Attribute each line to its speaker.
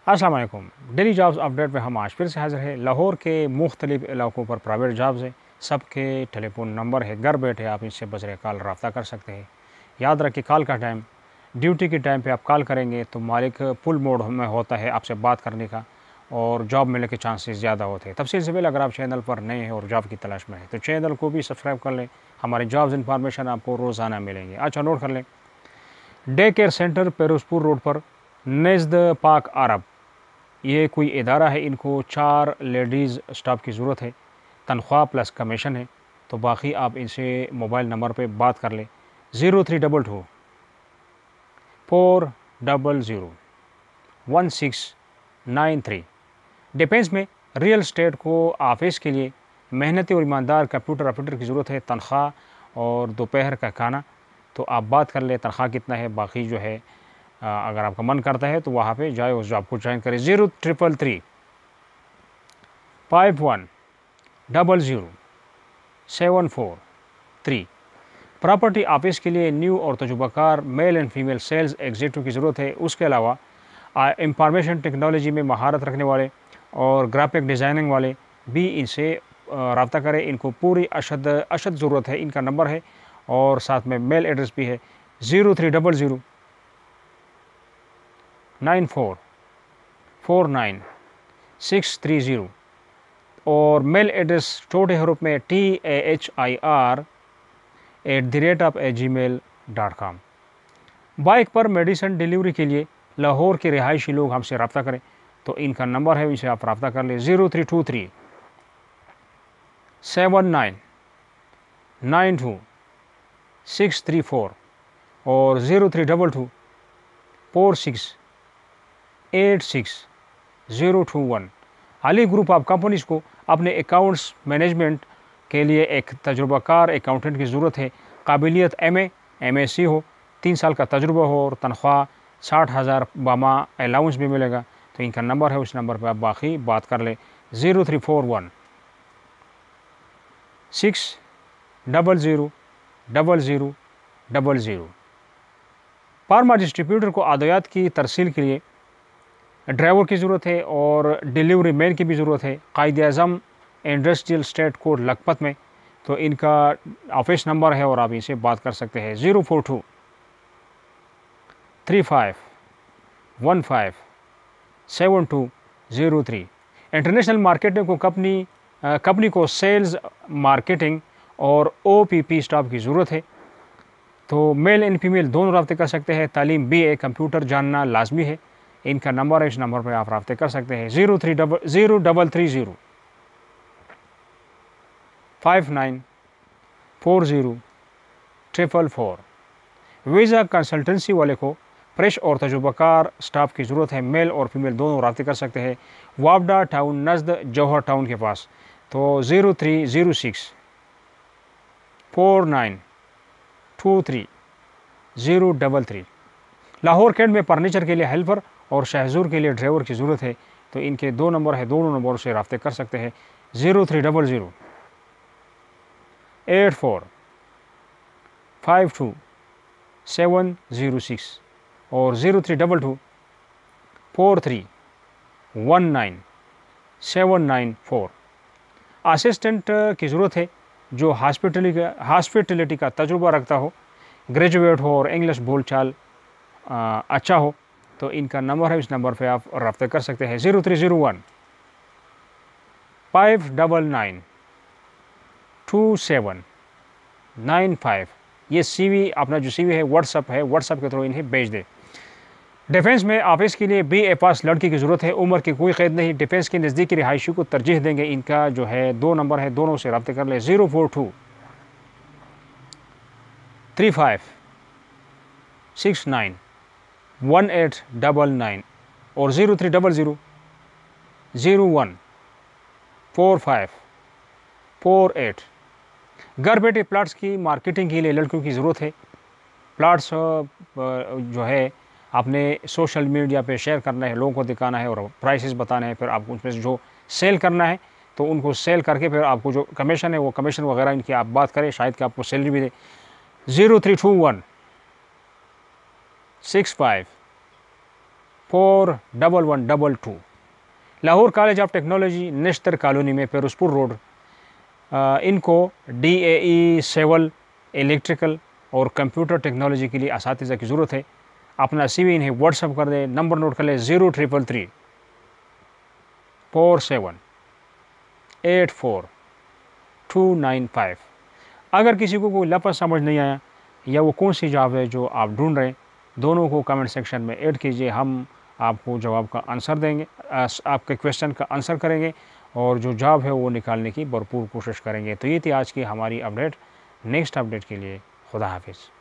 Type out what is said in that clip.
Speaker 1: अस्सलाम वालेकुम। Daily jobs update में हम आज फिर से हाज़िर हैं। लाहौर के मुख्तलिफ इलाकों पर प्राइवेट जॉब्स हैं। सबके टेलीफोन नंबर है, घर बैठे आप इनसे बजरे कॉल रब्ता कर सकते हैं। याद रखें, कॉल का टाइम ड्यूटी के टाइम पे आप कॉल करेंगे तो मालिक फुल मोड में होता है आपसे बात करने का और जॉब मिलने के चांसेस ज़्यादा होते हैं। तफसील से पहले अगर आप चैनल पर नए हैं और जॉब की तलाश में हैं तो चैनल को भी सब्सक्राइब कर लें। हमारी जॉब्स इंफॉर्मेशन आपको रोज़ाना मिलेंगे। अच्छा, नोट कर लें, डे केयर सेंटर पेरोजपुर रोड पर नज़द पाक अरब, ये कोई इदारा है। इनको 4 लेडीज़ स्टाफ की ज़रूरत है। तनख्वाह प्लस कमीशन है। तो बाकी आप इनसे मोबाइल नंबर पे बात कर लें 0322 400 1693। डिफेंस में रियल स्टेट को ऑफिस के लिए मेहनती और ईमानदार कंप्यूटर ऑपरेटर की ज़रूरत है। तनख्वाह और दोपहर का खाना, तो आप बात कर ले तनख्वाह कितना है। बाकी जो है अगर आपका मन करता है तो वहाँ पे जाए, उस जॉब को ज्वाइन करें। 0333 5100 743। प्रॉपर्टी ऑफिस के लिए न्यू और तजुर्बाकार male and female sales executive की ज़रूरत है। उसके अलावा इंफॉर्मेशन टेक्नोलॉजी में महारत रखने वाले और ग्राफिक डिज़ाइनिंग वाले भी इनसे रब्ता करें। इनको पूरी अशद ज़रूरत है। इनका नंबर है और साथ में मेल एड्रेस भी है 0300 9449 630 और मेल एड्रेस छोटे हरूफ में TAHIR@gmail.com। बाइक पर मेडिसिन डिलीवरी के लिए लाहौर के रिहायशी लोग हमसे रब्ता करें तो इनका नंबर है, इसे आप रब्ता कर लें 0323 79 92 634 और 0322 46 86 021। अली ग्रुप ऑफ कंपनीज़ को अपने अकाउंट्स मैनेजमेंट के लिए एक तजुर्बाकार अकाउंटेंट की ज़रूरत है। काबिलियत MA MSc हो, 3 साल का तजुर्बा हो और तनख्वाह 60,000 बामा अलाउंस भी मिलेगा। तो इनका नंबर है, उस नंबर पर आप बाकी बात कर ले 0341 600 0000। फार्मा डिस्ट्रीब्यूटर को आदियात की तरसील के लिए ड्राइवर की ज़रूरत है और डिलीवरी मैन की भी ज़रूरत है। Quaid-e-Azam industrial state code Lakhpat में, तो इनका ऑफिस नंबर है और आप इनसे बात कर सकते हैं 042 35 15 7203। इंटरनेशनल मार्केटिंग को कंपनी को सेल्स, मार्केटिंग और OPP स्टाफ की ज़रूरत है। तो मेल एंड फीमेल दोनों रब्ते कर सकते हैं। तालीम BA कंप्यूटर जानना लाजमी है। इनका नंबर है, इस नंबर पर आप रब्ते कर सकते हैं 0330 59 40 444। वीज़ा कंसल्टेंसी वाले को फ्रेश और तजुर्बाकार स्टाफ की ज़रूरत है। मेल और फीमेल दोनों रब्ते कर सकते हैं। वापडा टाउन नज़द जौहर टाउन के पास, तो 0306 49 23 033। लाहौर कैंट में फर्नीचर के लिए हेल्पर और शहजूर के लिए ड्राइवर की ज़रूरत है। तो इनके 2 नंबर है, दोनों नंबरों से रब्ते कर सकते हैं 0300 84 52 706 और 0322 43 19 794। असिस्टेंट की ज़रूरत है जो हॉस्पिटलिटी का तजुर्बा रखता हो, ग्रेजुएट हो और इंग्लिश बोलचाल अच्छा हो। तो इनका नंबर है, इस नंबर पे आप रब्ता कर सकते हैं 0301 599 2795। ये CV अपना जो CV है व्हाट्सअप के थ्रू इन्हें भेज दे। डिफेंस में ऑफिस के लिए BA पास लड़की की ज़रूरत है। उम्र की कोई क़ैद नहीं। डिफेंस के नज़दीकी रिहायशी को तरजीह देंगे। इनका जो है 2 नंबर है, दोनों से रब्ते कर ले 042 35 69 1899 और 0300 01 45 48। घर बैठे प्लाट्स की मार्केटिंग के लिए लड़कियों की ज़रूरत है। प्लाट्स जो है आपने सोशल मीडिया पे शेयर करना है, लोगों को दिखाना है और प्राइसेस बताना है। फिर आपको उसमें से जो सेल करना है तो उनको सेल करके फिर आपको जो कमीशन है वो कमीशन वगैरह इनकी आप बात करें, शायद कि आपको सैलरी भी दे। 0321 65 411122। Lahore college of technology, Nishtar colony में, फिरोजपुर रोड। इनको DAE, सिविल, इलेक्ट्रिकल और कंप्यूटर टेक्नोलॉजी के लिए असातिज़ा की ज़रूरत है। अपना CV इन्हें व्हाट्सअप कर दें। नंबर नोट कर लें 0333 4784 295। अगर किसी को कोई लफ्ज़ समझ नहीं आया या वो कौन सी जॉब है जो आप ढूंढ रहे हैं, दोनों को कमेंट सेक्शन में ऐड कीजिए। हम आपको जवाब का आंसर देंगे, आपके क्वेश्चन का आंसर करेंगे और जो जॉब है वो निकालने की भरपूर कोशिश करेंगे। तो ये थी आज की हमारी अपडेट। नेक्स्ट अपडेट के लिए खुदा हाफिज़।